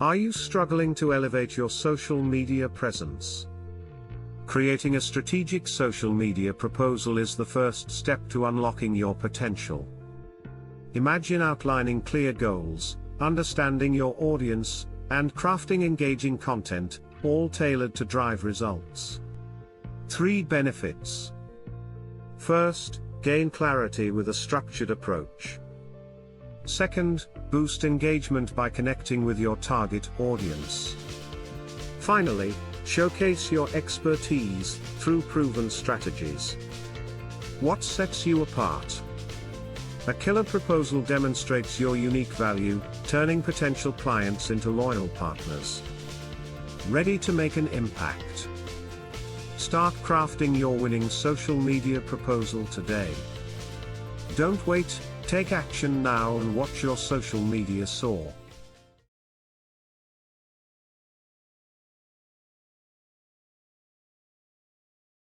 Are you struggling to elevate your social media presence? Creating a strategic social media proposal is the first step to unlocking your potential. Imagine outlining clear goals, understanding your audience, and crafting engaging content, all tailored to drive results. 3 benefits. First, gain clarity with a structured approach. Second, boost engagement by connecting with your target audience. Finally, showcase your expertise through proven strategies. What sets you apart? A killer proposal demonstrates your unique value, turning potential clients into loyal partners. Ready to make an impact? Start crafting your winning social media proposal today. Don't wait, take action now and watch your social media soar.